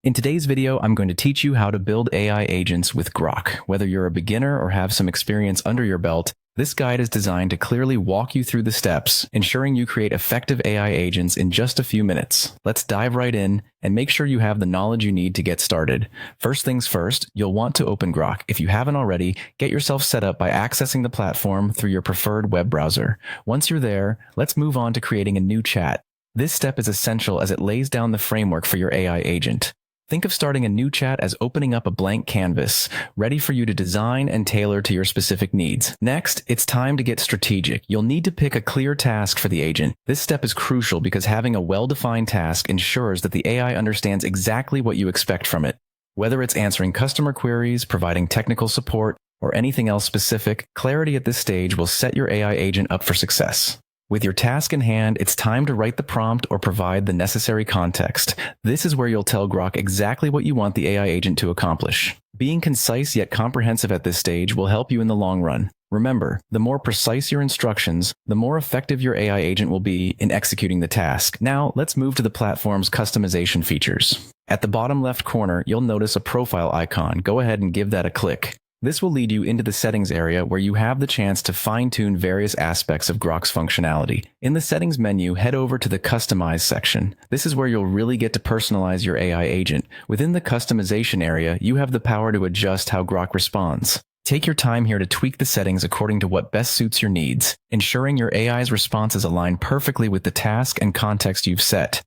In today's video, I'm going to teach you how to build AI agents with Grok. Whether you're a beginner or have some experience under your belt, this guide is designed to clearly walk you through the steps, ensuring you create effective AI agents in just a few minutes. Let's dive right in and make sure you have the knowledge you need to get started. First things first, you'll want to open Grok. If you haven't already, get yourself set up by accessing the platform through your preferred web browser. Once you're there, let's move on to creating a new chat. This step is essential as it lays down the framework for your AI agent. Think of starting a new chat as opening up a blank canvas, ready for you to design and tailor to your specific needs. Next, it's time to get strategic. You'll need to pick a clear task for the agent. This step is crucial because having a well-defined task ensures that the AI understands exactly what you expect from it. Whether it's answering customer queries, providing technical support, or anything else specific, clarity at this stage will set your AI agent up for success. With your task in hand, it's time to write the prompt or provide the necessary context. This is where you'll tell Grok exactly what you want the AI agent to accomplish. Being concise yet comprehensive at this stage will help you in the long run. Remember, the more precise your instructions, the more effective your AI agent will be in executing the task. Now, let's move to the platform's customization features. At the bottom left corner, you'll notice a profile icon. Go ahead and give that a click. This will lead you into the settings area where you have the chance to fine-tune various aspects of Grok's functionality. In the settings menu, head over to the Customize section. This is where you'll really get to personalize your AI agent. Within the customization area, you have the power to adjust how Grok responds. Take your time here to tweak the settings according to what best suits your needs, ensuring your AI's responses align perfectly with the task and context you've set.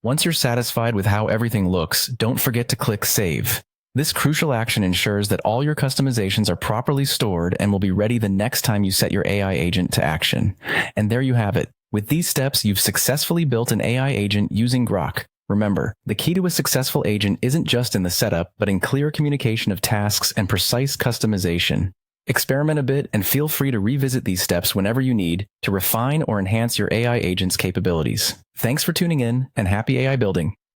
Once you're satisfied with how everything looks, don't forget to click Save. This crucial action ensures that all your customizations are properly stored and will be ready the next time you set your AI agent to action. And there you have it. With these steps, you've successfully built an AI agent using Grok. Remember, the key to a successful agent isn't just in the setup, but in clear communication of tasks and precise customization. Experiment a bit and feel free to revisit these steps whenever you need to refine or enhance your AI agent's capabilities. Thanks for tuning in and happy AI building.